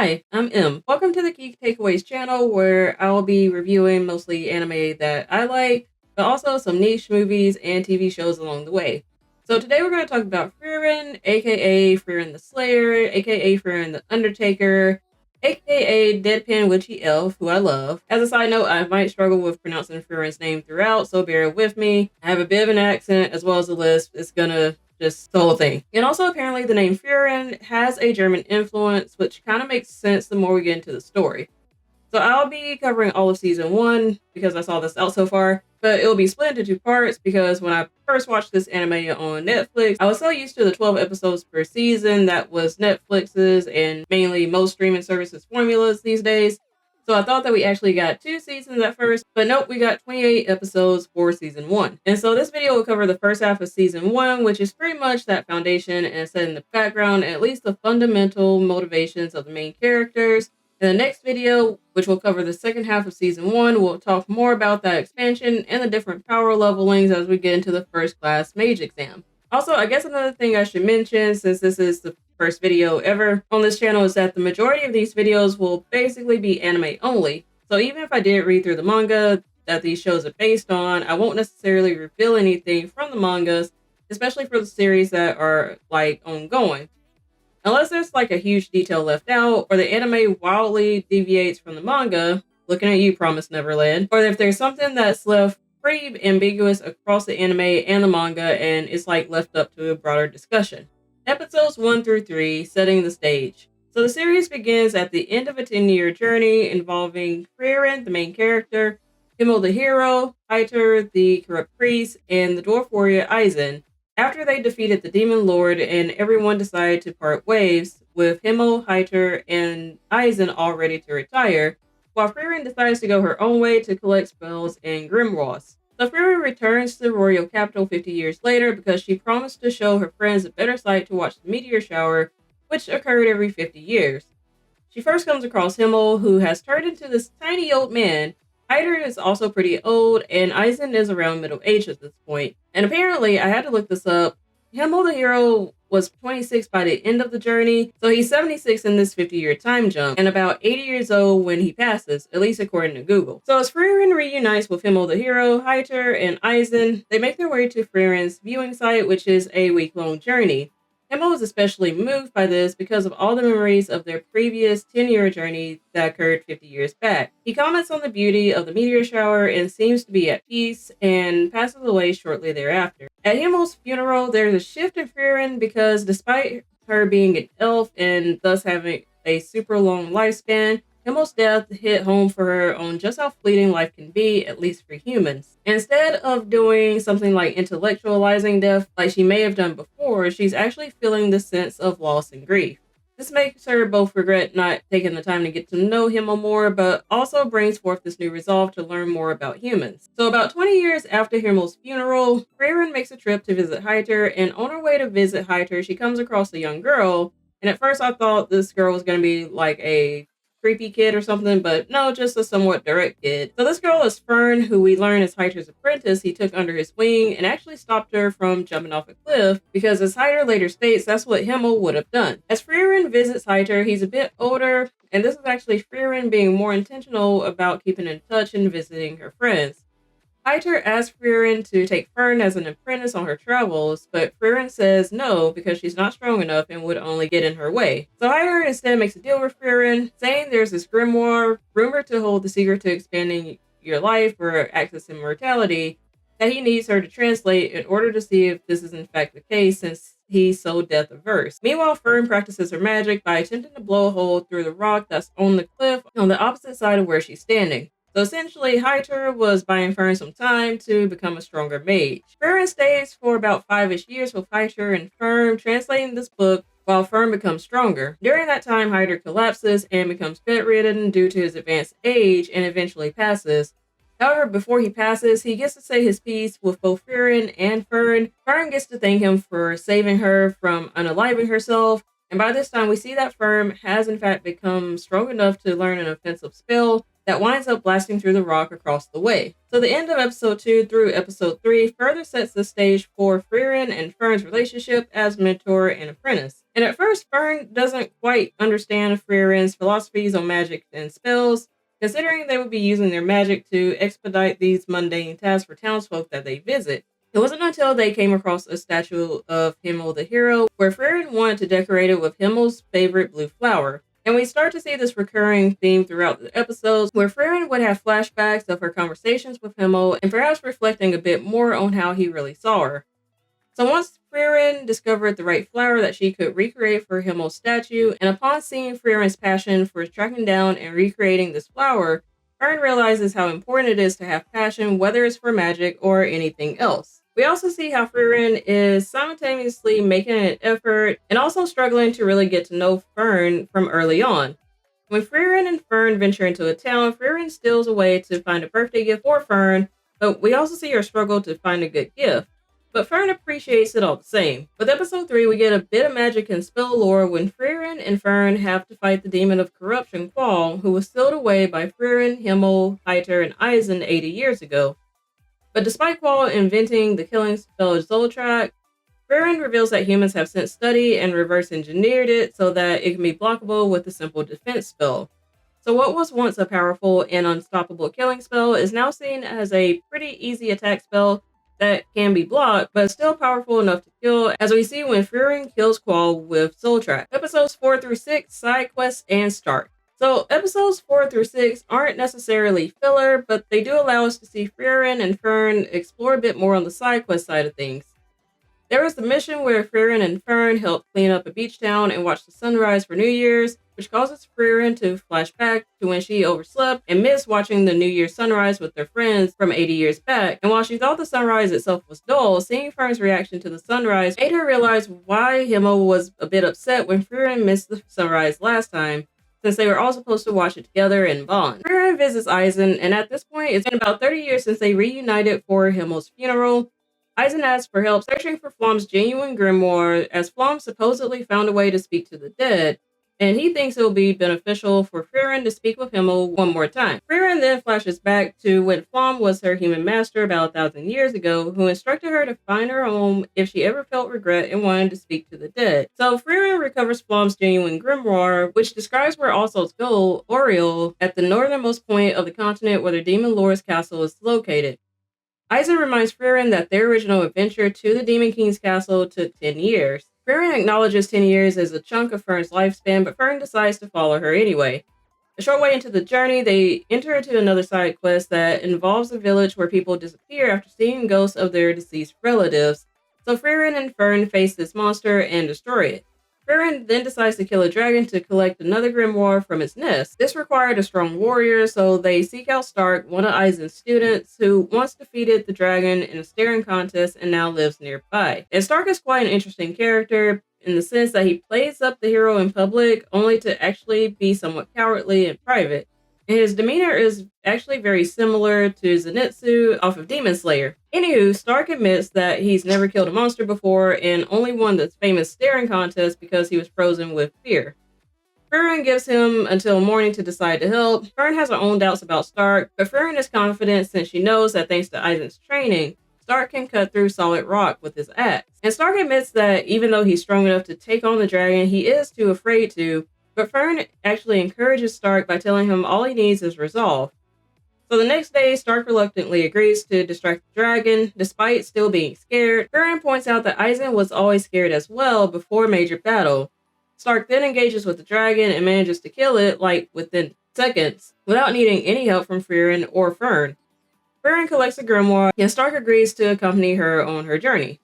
Hi, I'm Em. Welcome to the Geek Takeaways channel where I'll be reviewing mostly anime that I like, but also some niche movies and TV shows along the way. So today we're going to talk about Frieren, aka Frieren the Slayer, aka Frieren the Undertaker, aka Deadpan Witchy Elf, who I love. As a side note, I might struggle with pronouncing Frieren's name throughout, so bear with me. I have a bit of an accent as well as a lisp. It's gonna just the whole thing. And also, apparently, the name Frieren has a German influence, which kind of makes sense the more we get into the story. So I'll be covering all of season 1 because I saw this out so far, but it'll be split into 2 parts because when I first watched this anime on Netflix, I was so used to the 12 episodes per season that was Netflix's and mainly most streaming services formulas these days. So I thought that we actually got 2 seasons at first, but nope, we got 28 episodes for season 1. And so this video will cover the first half of season 1, which is pretty much that foundation and setting the background and at least the fundamental motivations of the main characters. In the next video, which will cover the second half of season 1, we'll talk more about that expansion and the different power levelings as we get into the first class mage exam. Also, I guess another thing I should mention, since this is the first video ever on this channel, is that the majority of these videos will basically be anime only. So even if I did read through the manga that these shows are based on, I won't necessarily reveal anything from the mangas, especially for the series that are like ongoing. Unless there's like a huge detail left out, or the anime wildly deviates from the manga, looking at you, Promise Neverland, or if there's something that's left pretty ambiguous across the anime and the manga and it's like left up to a broader discussion. Episodes 1 through 3, setting the stage. So the series begins at the end of a 10-year journey involving Frieren, the main character, Himmel the hero, Heiter, the corrupt priest, and the dwarf warrior Aizen, after they defeated the Demon Lord and everyone decided to part ways, with Himmel, Heiter, and Aizen all ready to retire, while Frieren decides to go her own way to collect spells and grimoires. So Frieren returns to the royal capital 50 years later because she promised to show her friends a better sight to watch the meteor shower, which occurred every 50 years. She first comes across Himmel, who has turned into this tiny old man. Heiter is also pretty old, and Aizen is around middle age at this point. And apparently, I had to look this up, Himmel the hero was 26 by the end of the journey, so he's 76 in this 50-year time jump, and about 80 years old when he passes, at least according to Google. So as Frieren reunites with Himmel the hero, Heiter, and Aizen, they make their way to Frieren's viewing site, which is a week-long journey. Himmel is especially moved by this because of all the memories of their previous 10-year journey that occurred 50 years back. He comments on the beauty of the meteor shower and seems to be at peace and passes away shortly thereafter. At Himmel's funeral, there's a shift in Frieren because despite her being an elf and thus having a super long lifespan, Himmel's death hit home for her on just how fleeting life can be, at least for humans. Instead of doing something like intellectualizing death like she may have done before, she's actually feeling the sense of loss and grief. This makes her both regret not taking the time to get to know Himmel more, but also brings forth this new resolve to learn more about humans. So about 20 years after Himmel's funeral, Frieren makes a trip to visit Heiter, and on her way to visit Heiter, she comes across a young girl, and at first I thought this girl was going to be like a creepy kid or something, but no, just a somewhat direct kid. So this girl is Fern, who we learn is Heiter's apprentice he took under his wing and actually stopped her from jumping off a cliff because, as Heiter later states, that's what Himmel would have done. As Frieren visits Heiter, he's a bit older, and this is actually Frieren being more intentional about keeping in touch and visiting her friends. Heiter asks Frieren to take Fern as an apprentice on her travels, but Frieren says no because she's not strong enough and would only get in her way. So Heiter instead makes a deal with Frieren, saying there's this grimoire, rumored to hold the secret to expanding your life or access immortality, that he needs her to translate in order to see if this is in fact the case since he's so death averse. Meanwhile, Fern practices her magic by attempting to blow a hole through the rock that's on the cliff on the opposite side of where she's standing. So essentially, Heiter was buying Fern some time to become a stronger mage. Frieren stays for about 5-ish years with Heiter and Fern, translating this book while Fern becomes stronger. During that time, Heiter collapses and becomes bedridden due to his advanced age and eventually passes. However, before he passes, he gets to say his piece with both Frieren and Fern. Fern gets to thank him for saving her from unaliving herself, and by this time we see that Fern has in fact become strong enough to learn an offensive spell that winds up blasting through the rock across the way. So the end of episode 2 through episode 3 further sets the stage for Frieren and Fern's relationship as mentor and apprentice. And at first, Fern doesn't quite understand Frieren's philosophies on magic and spells, considering they would be using their magic to expedite these mundane tasks for townsfolk that they visit. It wasn't until they came across a statue of Himmel the hero, where Frieren wanted to decorate it with Himmel's favorite blue flower. And we start to see this recurring theme throughout the episodes, where Frieren would have flashbacks of her conversations with Himmel and perhaps reflecting a bit more on how he really saw her. So once Frieren discovered the right flower that she could recreate for Himmel's statue, and upon seeing Frieren's passion for tracking down and recreating this flower, Fern realizes how important it is to have passion, whether it's for magic or anything else. We also see how Frieren is simultaneously making an effort and also struggling to really get to know Fern from early on. When Frieren and Fern venture into a town, Frieren steals a way to find a birthday gift for Fern, but we also see her struggle to find a good gift. But Fern appreciates it all the same. With episode 3, we get a bit of magic and spell lore when Frieren and Fern have to fight the demon of corruption, Qual, who was sealed away by Frieren, Himmel, Heiter, and Eisen 80 years ago. But despite Qual inventing the killing spell Zoltrak, Frieren reveals that humans have since studied and reverse engineered it so that it can be blockable with a simple defense spell. So what was once a powerful and unstoppable killing spell is now seen as a pretty easy attack spell that can be blocked, but still powerful enough to kill, as we see when Frieren kills Qual with Zoltrak. Episodes 4 through 6, side quests, and start. So episodes 4 through 6 aren't necessarily filler, but they do allow us to see Frieren and Fern explore a bit more on the side quest side of things. There was the mission where Frieren and Fern help clean up a beach town and watch the sunrise for New Year's, which causes Frieren to flash back to when she overslept and missed watching the New Year's sunrise with their friends from 80 years back. And while she thought the sunrise itself was dull, seeing Fern's reaction to the sunrise made her realize why Himmel was a bit upset when Frieren missed the sunrise last time, since they were all supposed to watch it together and bond. Frieren visits Eisen, and at this point, it's been about 30 years since they reunited for Himmel's funeral. Eisen asks for help searching for Flom's genuine grimoire, as Flom supposedly found a way to speak to the dead, and he thinks it will be beneficial for Frieren to speak with Himmel one more time. Frieren then flashes back to when Flom was her human master about 1,000 years ago, who instructed her to find her home if she ever felt regret and wanted to speak to the dead. So Frieren recovers Flom's genuine grimoire, which describes where Alsol's goal, Oriel, at the northernmost point of the continent where the Demon Lord's castle is located. Eisen reminds Frieren that their original adventure to the Demon King's castle took 10 years. Frieren acknowledges 10 years as a chunk of Fern's lifespan, but Fern decides to follow her anyway. A short way into the journey, they enter into another side quest that involves a village where people disappear after seeing ghosts of their deceased relatives. So Frieren and Fern face this monster and destroy it. Frieren then decides to kill a dragon to collect another grimoire from its nest. This required a strong warrior, so they seek out Stark, one of Eisen's students, who once defeated the dragon in a staring contest and now lives nearby. And Stark is quite an interesting character in the sense that he plays up the hero in public, only to actually be somewhat cowardly in private. And his demeanor is actually very similar to Zenitsu off of Demon Slayer. Anywho, Stark admits that he's never killed a monster before and only won the famous staring contest because he was frozen with fear. Frieren gives him until morning to decide to help. Fern has her own doubts about Stark, but Frieren is confident since she knows that thanks to Eisen's training, Stark can cut through solid rock with his axe. And Stark admits that even though he's strong enough to take on the dragon, he is too afraid to, but Fern actually encourages Stark by telling him all he needs is resolve. So the next day, Stark reluctantly agrees to distract the dragon, despite still being scared. Frieren points out that Eisen was always scared as well before major battle. Stark then engages with the dragon and manages to kill it, like, within seconds, without needing any help from Frieren or Fern. Frieren collects a grimoire, and Stark agrees to accompany her on her journey.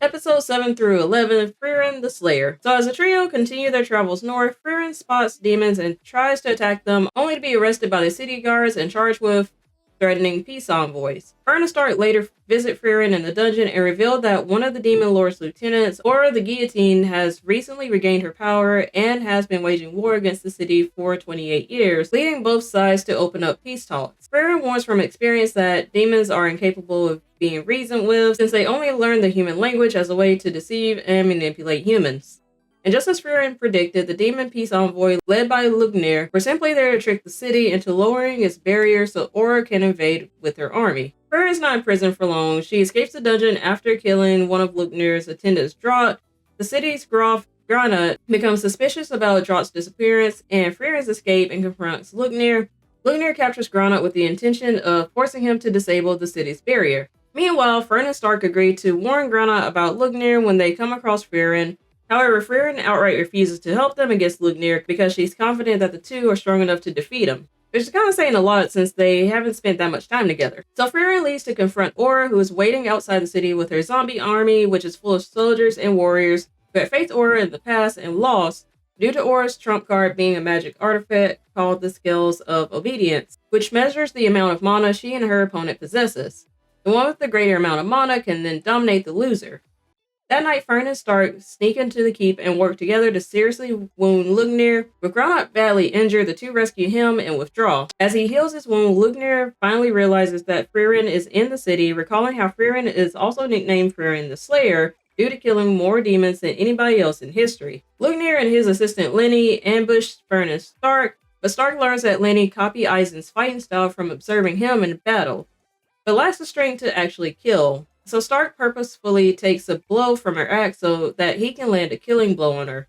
Episodes 7 through 11, Frieren the Slayer. So as the trio continue their travels north, Frieren spots demons and tries to attack them, only to be arrested by the city guards and charged with threatening peace envoys. Fern and Stark later visit Frieren in the dungeon and reveal that one of the Demon Lord's lieutenants, Aura the Guillotine, has recently regained her power and has been waging war against the city for 28 years, leading both sides to open up peace talks. Frieren warns from experience that demons are incapable of being reasoned with, since they only learn the human language as a way to deceive and manipulate humans. And just as Frieren predicted, the demon peace envoy, led by Lugnir, were simply there to trick the city into lowering its barriers so Aura can invade with her army. Frieren is not in prison for long. She escapes the dungeon after killing one of Lugnir's attendants, Draught, the city's Groff Grana, becomes suspicious about Drought's disappearance and Frieren's escape and confronts Lugnir. Lugnir captures Grana with the intention of forcing him to disable the city's barrier. Meanwhile, Fern and Stark agree to warn Grana about Lugnir when they come across Frieren. However, Frieren outright refuses to help them against Lugnir because she's confident that the two are strong enough to defeat him. Which is kind of saying a lot since they haven't spent that much time together. So Frieren leaves to confront Aura, who is waiting outside the city with her zombie army, which is full of soldiers and warriors who had faced Aura in the past and lost due to Aura's trump card being a magic artifact called the Scales of Obedience, which measures the amount of mana she and her opponent possesses. The one with the greater amount of mana can then dominate the loser. That night, Fern and Stark sneak into the keep and work together to seriously wound Lugnir. With Grana badly injured, the two rescue him and withdraw. As he heals his wound, Lugnir finally realizes that Frieren is in the city, recalling how Frieren is also nicknamed Frieren the Slayer due to killing more demons than anybody else in history. Lugnir and his assistant Lenny ambush Fern and Stark, but Stark learns that Lenny copied Eisen's fighting style from observing him in battle, but lacks the strength to actually kill. So Stark purposefully takes a blow from her axe so that he can land a killing blow on her.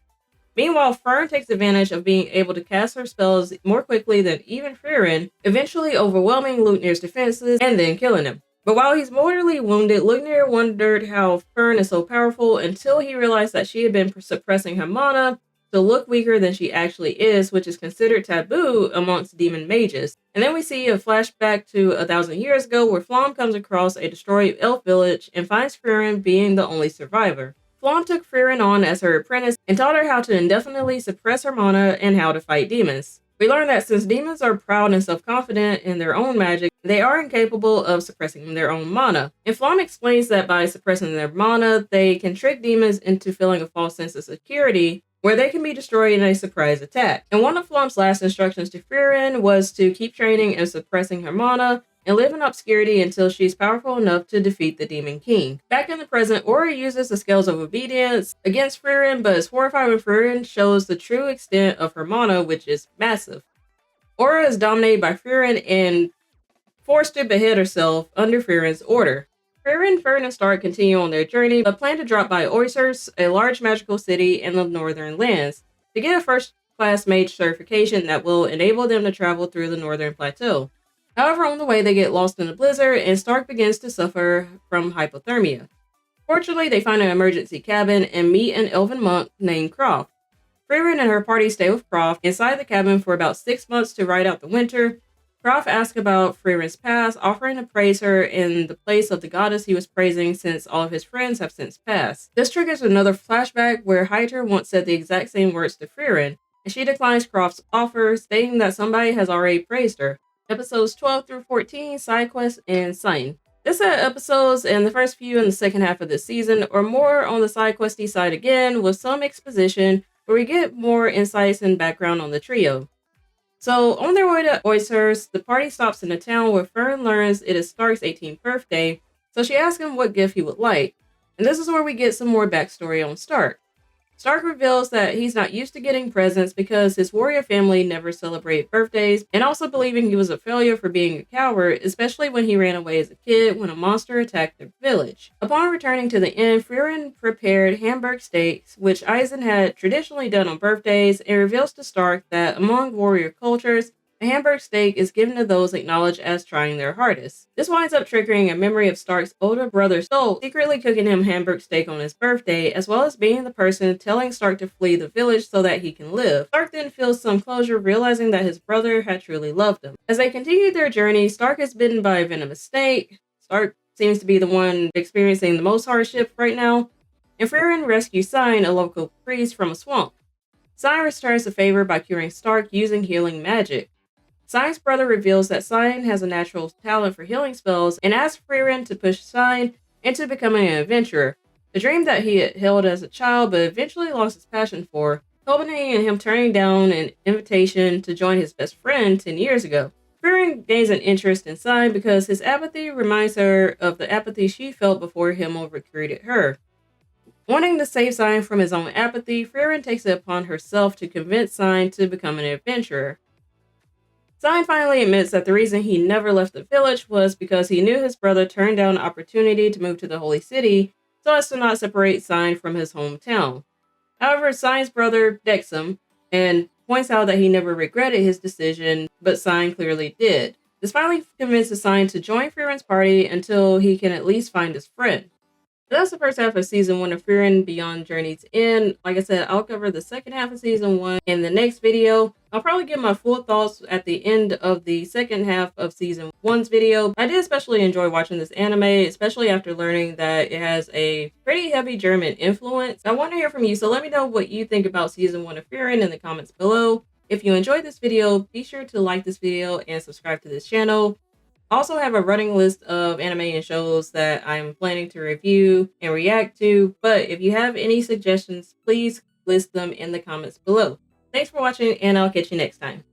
Meanwhile, Fern takes advantage of being able to cast her spells more quickly than even Frieren, eventually overwhelming Lugnir's defenses and then killing him. But while he's mortally wounded, Lugnir wondered how Fern is so powerful until he realized that she had been suppressing her mana to look weaker than she actually is, which is considered taboo amongst demon mages. And then we see a flashback to 1,000 years ago where Flom comes across a destroyed elf village and finds Frieren being the only survivor. Flom took Frieren on as her apprentice and taught her how to indefinitely suppress her mana and how to fight demons. We learn that since demons are proud and self-confident in their own magic, they are incapable of suppressing their own mana. And Flom explains that by suppressing their mana, they can trick demons into feeling a false sense of security, where they can be destroyed in a surprise attack. And one of Flom's last instructions to Frieren was to keep training and suppressing her mana and live in obscurity until she's powerful enough to defeat the Demon King. Back in the present, Aura uses the Scales of Obedience against Frieren, but is horrified when Frieren shows the true extent of her mana, which is massive. Aura is dominated by Frieren and forced to behead herself under Frieren's order. Frieren, Fern, and Stark continue on their journey, but plan to drop by Oysers, a large magical city in the northern lands, to get a first-class mage certification that will enable them to travel through the northern plateau. However, on the way they get lost in a blizzard, and Stark begins to suffer from hypothermia. Fortunately, they find an emergency cabin and meet an elven monk named Croft. Frieren and her party stay with Croft inside the cabin for about 6 months to ride out the winter. Croft asks about Frieren's past, offering to praise her in the place of the goddess he was praising since all of his friends have since passed. This triggers another flashback where Hyter once said the exact same words to Frieren, and she declines Croft's offer, stating that somebody has already praised her. Episodes 12 through 14, Side Quest, and Sign. This set of episodes and the first few in the second half of this season are more on the side questy side again, with some exposition where we get more insights and background on the trio. So, on their way to Oysers, the party stops in a town where Fern learns it is Stark's 18th birthday, so she asks him what gift he would like. And this is where we get some more backstory on Stark. Stark reveals that he's not used to getting presents because his warrior family never celebrated birthdays, and also believing he was a failure for being a coward, especially when he ran away as a kid when a monster attacked their village. Upon returning to the inn, Frieren prepared Hamburg steaks, which Eisen had traditionally done on birthdays, and reveals to Stark that among warrior cultures, a Hamburg steak is given to those acknowledged as trying their hardest. This winds up triggering a memory of Stark's older brother Stolt secretly cooking him Hamburg steak on his birthday, as well as being the person telling Stark to flee the village so that he can live. Stark then feels some closure, realizing that his brother had truly loved him. As they continue their journey, Stark is bitten by a venomous snake. Stark seems to be the one experiencing the most hardship right now, and Frieren rescues Sign, a local priest, from a swamp. Sign returns the favor by curing Stark using healing magic. Sign's brother reveals that Sign has a natural talent for healing spells and asks Frieren to push Sign into becoming an adventurer, a dream that he had held as a child but eventually lost his passion for, culminating in him turning down an invitation to join his best friend 10 years ago. Frieren gains an interest in Sign because his apathy reminds her of the apathy she felt before him overcreated her. Wanting to save Sign from his own apathy, Frieren takes it upon herself to convince Sign to become an adventurer. Sign finally admits that the reason he never left the village was because he knew his brother turned down an opportunity to move to the Holy City so as to not separate Sign from his hometown. However, Sign's brother decks him and points out that he never regretted his decision, but Sign clearly did. This finally convinces Sign to join Frieren's party until he can at least find his friend. So that's the first half of season 1 of Frieren Beyond Journey's End. Like I said, I'll cover the second half of season 1 in the next video. I'll probably give my full thoughts at the end of the second half of season 1's video. I did especially enjoy watching this anime, especially after learning that it has a pretty heavy German influence. I want to hear from you, so let me know what you think about season 1 of Frieren in the comments below. If you enjoyed this video, be sure to like this video and subscribe to this channel. I also have a running list of anime and shows that I'm planning to review and react to, but if you have any suggestions, please list them in the comments below. Thanks for watching, and I'll catch you next time.